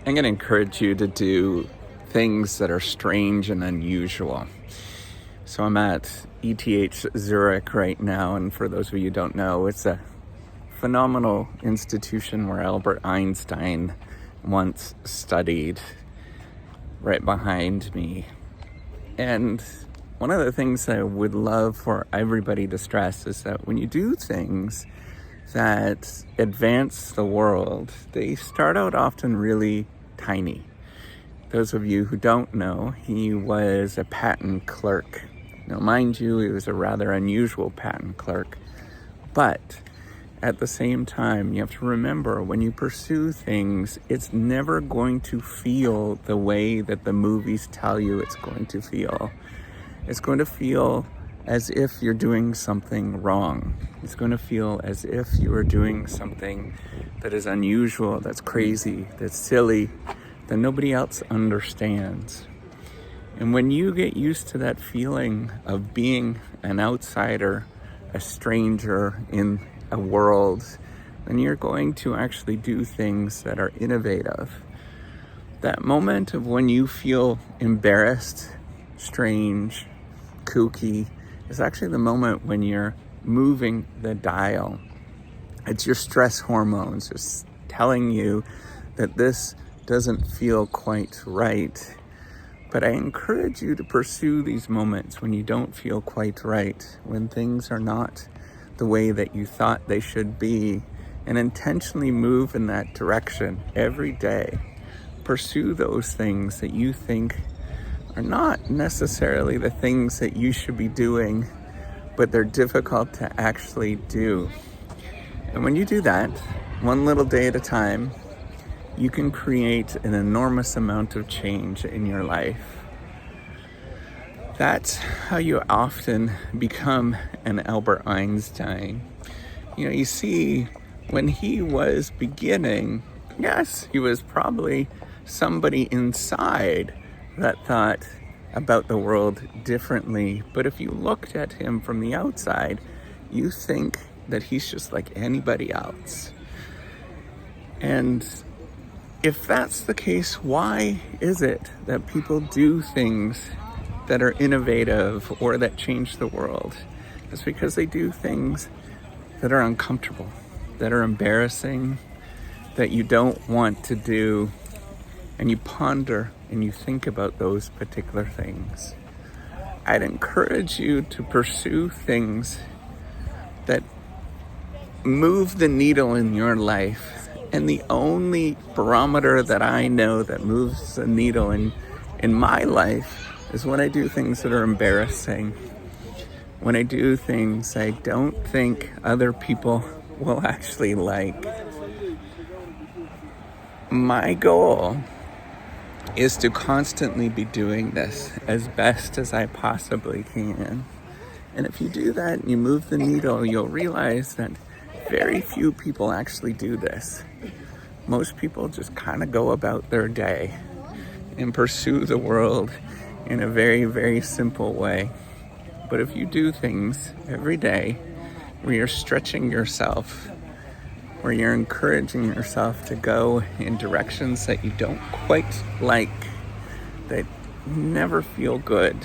I'm going to encourage you to do things that are strange and unusual. So I'm at ETH Zurich right now, and for those of you who don't know, it's a phenomenal institution where Albert Einstein once studied, right behind me. And one of the things I would love for everybody to stress is that when you do things that advance the world, they start out often really tiny. Those of you who don't know, he was a patent clerk. Now, mind you, he was a rather unusual patent clerk, but at the same time, you have to remember when you pursue things, it's never going to feel the way that the movies tell you it's going to feel. It's going to feel as if you're doing something wrong. It's going to feel as if you are doing something that is unusual, that's crazy, that's silly, that nobody else understands. And when you get used to that feeling of being an outsider, a stranger in a world, then you're going to actually do things that are innovative. That moment of when you feel embarrassed, strange, kooky, is actually the moment when you're moving the dial. It's your stress hormones just telling you that this doesn't feel quite right. But I encourage you to pursue these moments when you don't feel quite right, when things are not the way that you thought they should be, and intentionally move in that direction every day. Pursue those things that you think are not necessarily the things that you should be doing, but they're difficult to actually do. And when you do that, one little day at a time, you can create an enormous amount of change in your life. That's how you often become an Albert Einstein. You see, when he was beginning, yes, he was probably somebody inside that thought about the world differently. But if you looked at him from the outside, you think that he's just like anybody else. And if that's the case, why is it that people do things that are innovative or that change the world? It's because they do things that are uncomfortable, that are embarrassing, that you don't want to do, and you ponder and you think about those particular things. I'd encourage you to pursue things that move the needle in your life. And the only barometer that I know that moves the needle in my life is when I do things that are embarrassing. When I do things I don't think other people will actually like. My goal is to constantly be doing this as best as I possibly can. And if you do that and you move the needle, you'll realize that very few people actually do this. Most people just kind of go about their day and pursue the world in a very, very simple way. But if you do things every day where you're stretching yourself, where you're encouraging yourself to go in directions that you don't quite like, that never feel good,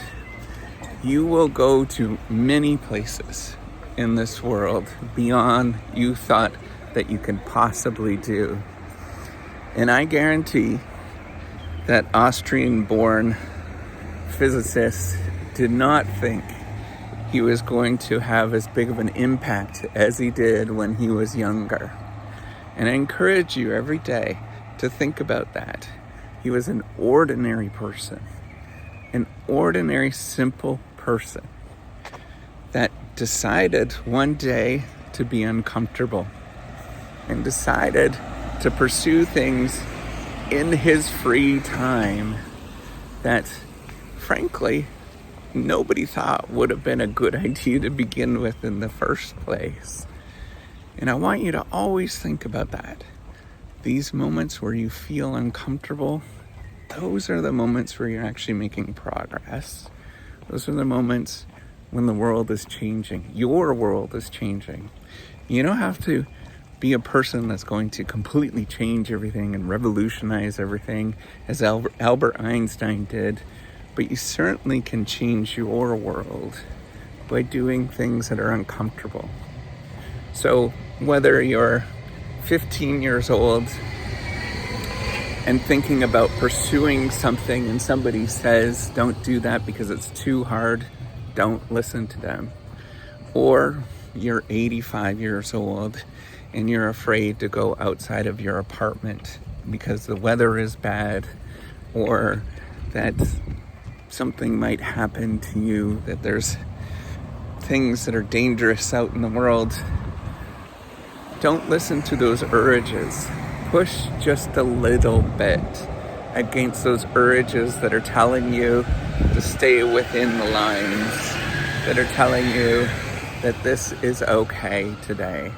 you will go to many places in this world beyond you thought that you could possibly do. And I guarantee that Austrian-born physicist did not think he was going to have as big of an impact as he did when he was younger. And I encourage you every day to think about that. He was an ordinary person, an ordinary, simple person that decided one day to be uncomfortable and decided to pursue things in his free time that, frankly, nobody thought would have been a good idea to begin with in the first place. And I want you to always think about that. These moments where you feel uncomfortable, those are the moments where you're actually making progress. Those are the moments when the world is changing. Your world is changing. You don't have to be a person that's going to completely change everything and revolutionize everything as Albert Einstein did, but you certainly can change your world by doing things that are uncomfortable. So whether you're 15 years old and thinking about pursuing something and somebody says, don't do that because it's too hard, don't listen to them. Or you're 85 years old and you're afraid to go outside of your apartment because the weather is bad, or that something might happen to you, that there's things that are dangerous out in the world. Don't listen to those urges. Push just a little bit against those urges that are telling you to stay within the lines, that are telling you that this is okay today.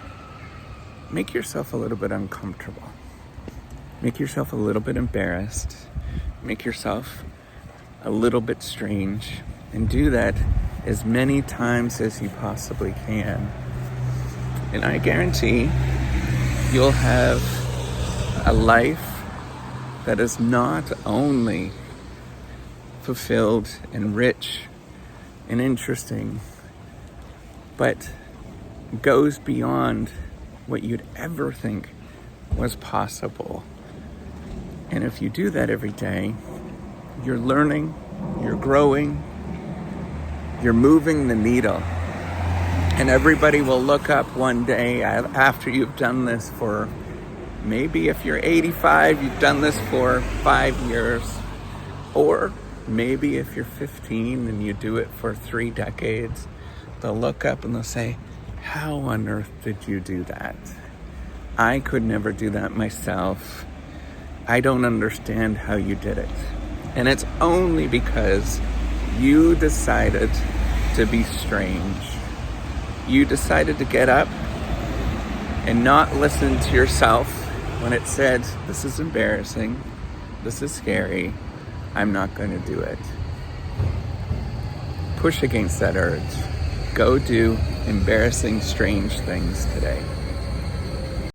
Make yourself a little bit uncomfortable. Make yourself a little bit embarrassed. Make yourself a little bit strange. And do that as many times as you possibly can. And I guarantee you'll have a life that is not only fulfilled and rich and interesting, but goes beyond what you'd ever think was possible. And if you do that every day, you're learning, you're growing, you're moving the needle. And everybody will look up one day after you've done this for, maybe if you're 85, you've done this for 5 years. Or maybe if you're 15 and you do it for 3 decades, they'll look up and they'll say, how on earth did you do that? I could never do that myself. I don't understand how you did it. And it's only because you decided to be strange. You decided to get up and not listen to yourself when it said, this is embarrassing, this is scary, I'm not going to do it. Push against that urge. Go do embarrassing, strange things today.